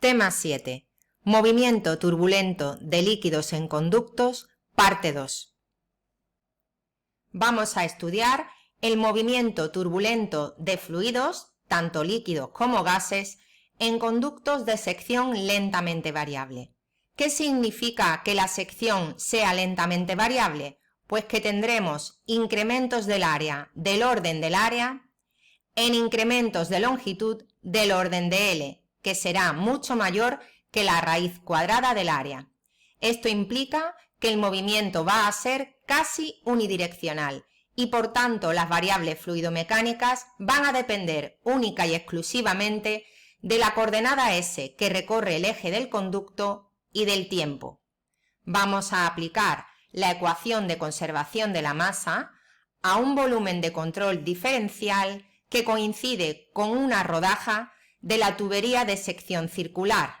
Tema 7. Movimiento turbulento de líquidos en conductos, parte 2. Vamos a estudiar el movimiento turbulento de fluidos, tanto líquidos como gases, en conductos de sección lentamente variable. ¿Qué significa que la sección sea lentamente variable? Pues que tendremos incrementos del área del orden del área en incrementos de longitud del orden de L, que será mucho mayor que la raíz cuadrada del área. Esto implica que el movimiento va a ser casi unidireccional y por tanto las variables fluidomecánicas van a depender única y exclusivamente de la coordenada S que recorre el eje del conducto y del tiempo. Vamos a aplicar la ecuación de conservación de la masa a un volumen de control diferencial que coincide con una rodaja de la tubería de sección circular.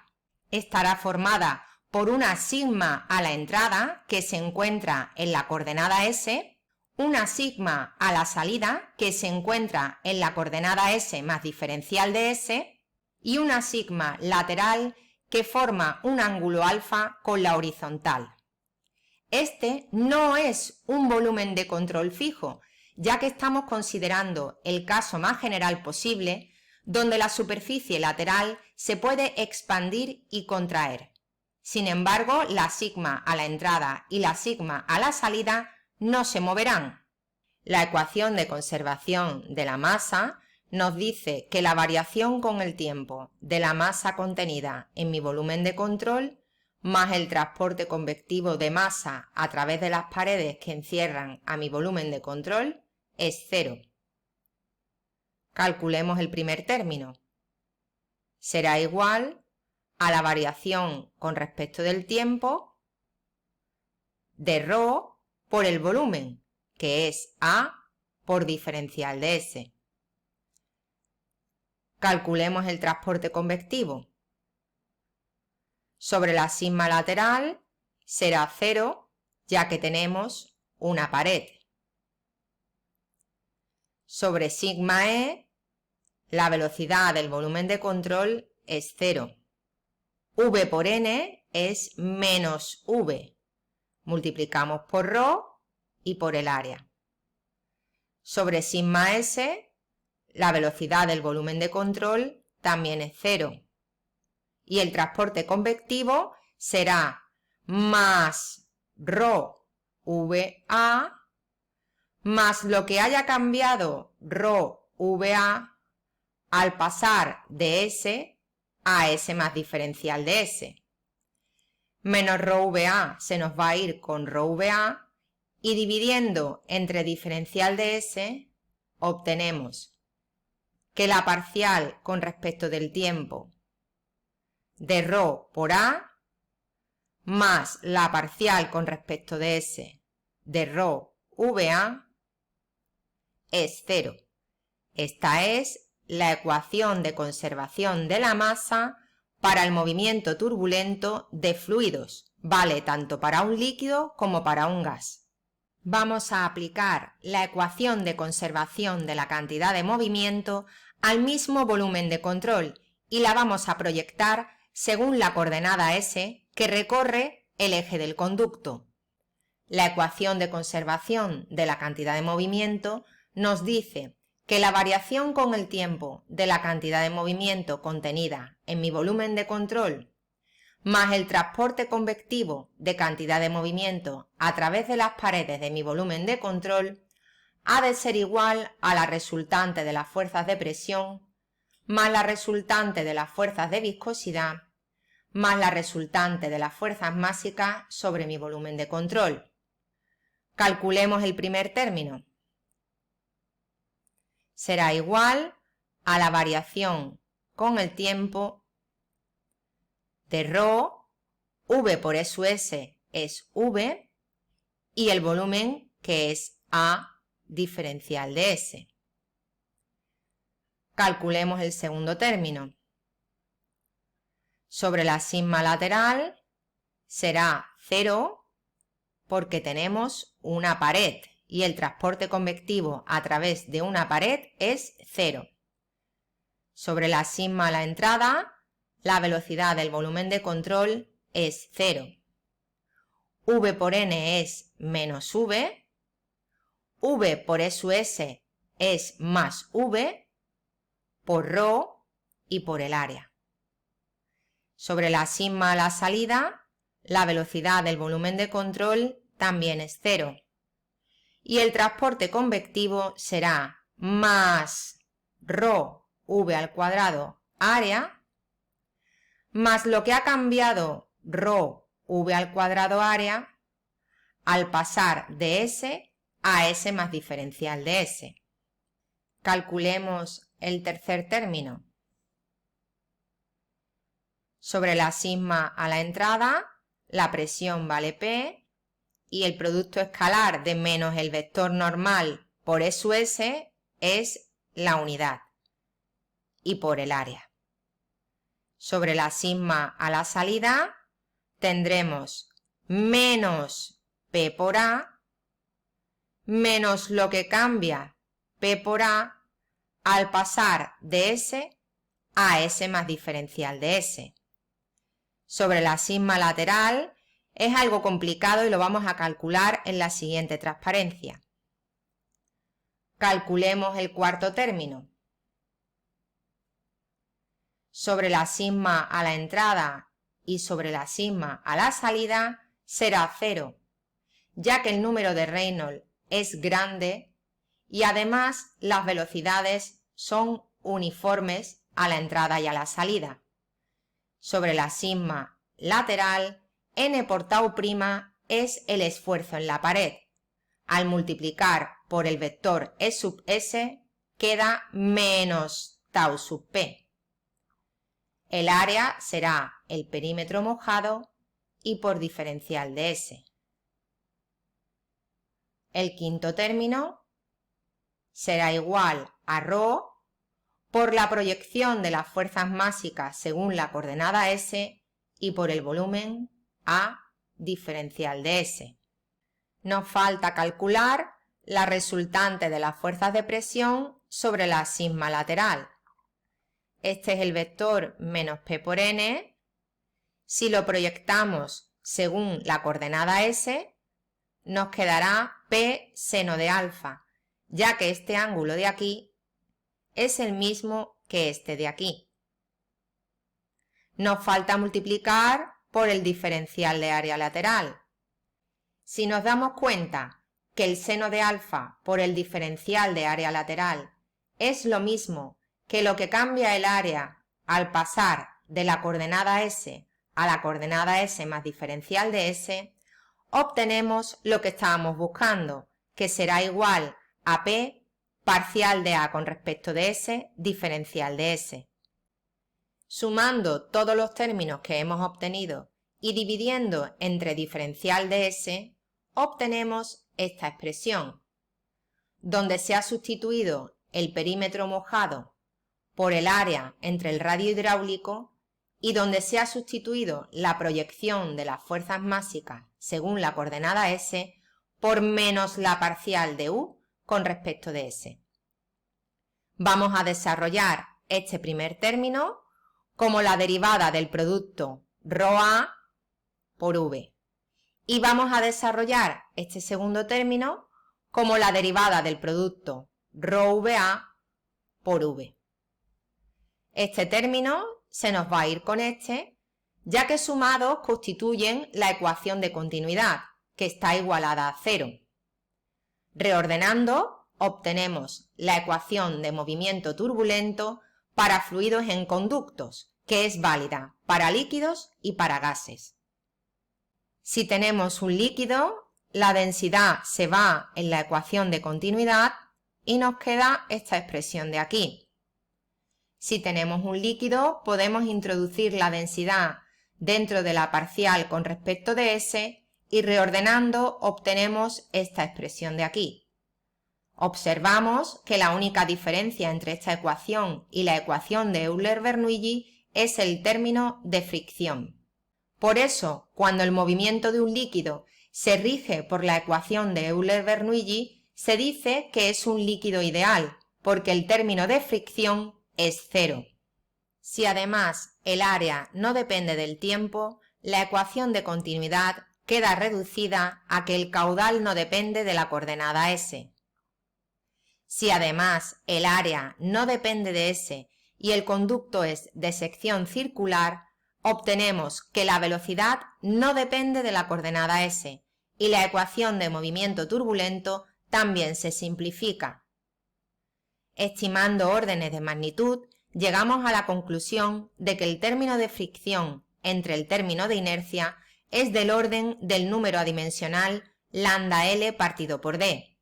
Estará formada por una sigma a la entrada, que se encuentra en la coordenada S, una sigma a la salida, que se encuentra en la coordenada S más diferencial de S, y una sigma lateral, que forma un ángulo alfa con la horizontal. Este no es un volumen de control fijo, ya que estamos considerando el caso más general posible, donde la superficie lateral se puede expandir y contraer. Sin embargo, la sigma a la entrada y la sigma a la salida no se moverán. La ecuación de conservación de la masa nos dice que la variación con el tiempo de la masa contenida en mi volumen de control más el transporte convectivo de masa a través de las paredes que encierran a mi volumen de control es 0. Calculemos el primer término. Será igual a la variación con respecto del tiempo de ρ por el volumen, que es A por diferencial de S. Calculemos el transporte convectivo. Sobre la sigma lateral será 0, ya que tenemos una pared. Sobre sigma E, la velocidad del volumen de control es 0. V por N es menos V. Multiplicamos por ρ y por el área. Sobre sigma S, la velocidad del volumen de control también es 0. Y el transporte convectivo será más ρ VA más lo que haya cambiado ρ VA al pasar de S a S más diferencial de S. Menos ρ VA se nos va a ir con ρ VA y dividiendo entre diferencial de S obtenemos que la parcial con respecto del tiempo de ρ por A más la parcial con respecto de S de ρ VA es 0. Esta es la ecuación de conservación de la masa para el movimiento turbulento de fluidos. Vale tanto para un líquido como para un gas. Vamos a aplicar la ecuación de conservación de la cantidad de movimiento al mismo volumen de control y la vamos a proyectar según la coordenada S que recorre el eje del conducto. La ecuación de conservación de la cantidad de movimiento nos dice que la variación con el tiempo de la cantidad de movimiento contenida en mi volumen de control más el transporte convectivo de cantidad de movimiento a través de las paredes de mi volumen de control ha de ser igual a la resultante de las fuerzas de presión más la resultante de las fuerzas de viscosidad más la resultante de las fuerzas másicas sobre mi volumen de control. Calculemos el primer término. Será igual a la variación con el tiempo de ρ, V por S es V, y el volumen que es A diferencial de S. Calculemos el segundo término. Sobre la sigma lateral será 0 porque tenemos una pared y el transporte convectivo a través de una pared es 0. Sobre la sigma a la entrada la velocidad del volumen de control es 0. V por N es menos V. V por E sub S es más V por ρ y por el área. Sobre la sigma a la salida, la velocidad del volumen de control también es 0. Y el transporte convectivo será más ρ V al cuadrado área, más lo que ha cambiado ρ V al cuadrado área al pasar de S a S más diferencial de S. Calculemos el tercer término. Sobre la sigma a la entrada, la presión vale P y el producto escalar de menos el vector normal por E sub S es la unidad y por el área. Sobre la sigma a la salida tendremos menos P por A menos lo que cambia P por A al pasar de S a S más diferencial de S. Sobre la sigma lateral es algo complicado y lo vamos a calcular en la siguiente transparencia. Calculemos el cuarto término. Sobre la sigma a la entrada y sobre la sigma a la salida será 0, ya que el número de Reynolds es grande y además las velocidades son uniformes a la entrada y a la salida. Sobre la sigma lateral, N por tau' es el esfuerzo en la pared. Al multiplicar por el vector E sub S queda menos tau sub P. El área será el perímetro mojado y por diferencial de S. El quinto término será igual a ρ por la proyección de las fuerzas másicas según la coordenada S y por el volumen A diferencial de S. Nos falta calcular la resultante de las fuerzas de presión sobre la sigma lateral. Este es el vector menos P por N. Si lo proyectamos según la coordenada S, nos quedará P seno de alfa, ya que este ángulo de aquí es el mismo que este de aquí. Nos falta multiplicar por el diferencial de área lateral. Si nos damos cuenta que el seno de alfa por el diferencial de área lateral es lo mismo que lo que cambia el área al pasar de la coordenada S a la coordenada S más diferencial de S, obtenemos lo que estábamos buscando, que será igual a P parcial de A con respecto de S, diferencial de S. Sumando todos los términos que hemos obtenido y dividiendo entre diferencial de S, obtenemos esta expresión, donde se ha sustituido el perímetro mojado por el área entre el radio hidráulico y donde se ha sustituido la proyección de las fuerzas másicas según la coordenada S por menos la parcial de U con respecto de S. Vamos a desarrollar este primer término como la derivada del producto ρA por V. Y vamos a desarrollar este segundo término como la derivada del producto ρVA por V. Este término se nos va a ir con este, ya que sumados constituyen la ecuación de continuidad, que está igualada a 0. Reordenando, obtenemos la ecuación de movimiento turbulento para fluidos en conductos, que es válida para líquidos y para gases. Si tenemos un líquido, la densidad se va en la ecuación de continuidad y nos queda esta expresión de aquí. Si tenemos un líquido, podemos introducir la densidad dentro de la parcial con respecto de S y reordenando obtenemos esta expresión de aquí. Observamos que la única diferencia entre esta ecuación y la ecuación de Euler-Bernoulli es el término de fricción. Por eso, cuando el movimiento de un líquido se rige por la ecuación de Euler-Bernoulli, se dice que es un líquido ideal, porque el término de fricción es 0. Si además el área no depende del tiempo, la ecuación de continuidad queda reducida a que el caudal no depende de la coordenada S. Si además el área no depende de S y el conducto es de sección circular, obtenemos que la velocidad no depende de la coordenada S y la ecuación de movimiento turbulento también se simplifica. Estimando órdenes de magnitud, llegamos a la conclusión de que el término de fricción entre el término de inercia es del orden del número adimensional lambda L partido por D.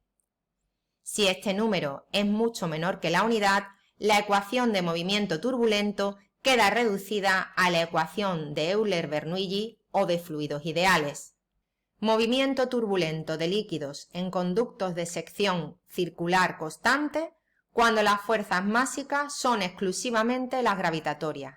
Si este número es mucho menor que la unidad, la ecuación de movimiento turbulento queda reducida a la ecuación de Euler-Bernoulli o de fluidos ideales. Movimiento turbulento de líquidos en conductos de sección circular constante cuando las fuerzas másica son exclusivamente las gravitatorias.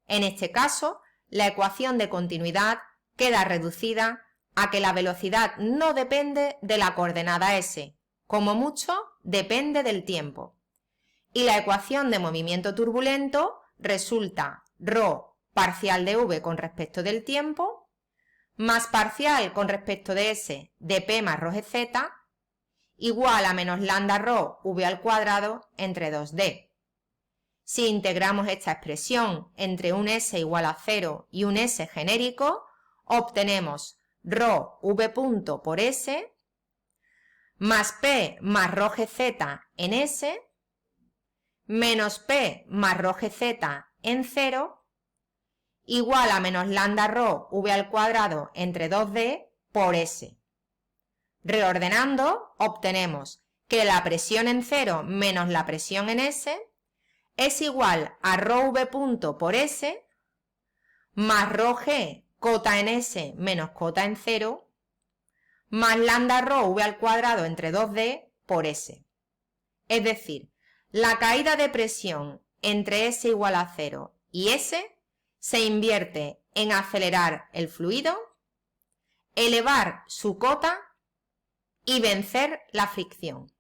En este caso, la ecuación de continuidad queda reducida a que la velocidad no depende de la coordenada S, como mucho depende del tiempo. Y la ecuación de movimiento turbulento resulta ρ parcial de v con respecto del tiempo más parcial con respecto de S de P más ρgz igual a menos lambda ρ v al cuadrado entre 2D. Si integramos esta expresión entre un S igual a 0 y un S genérico, obtenemos ρ v punto por S más P más ρgz en S menos P más ρgz en 0 igual a menos lambda ρ v al cuadrado entre 2D por S. Reordenando, obtenemos que la presión en 0 menos la presión en S es igual a ρv punto por S más ρg cota en S menos cota en 0 más lambda ρ v al cuadrado entre 2D por S. Es decir, la caída de presión entre S igual a 0 y S se invierte en acelerar el fluido, elevar su cota y vencer la fricción.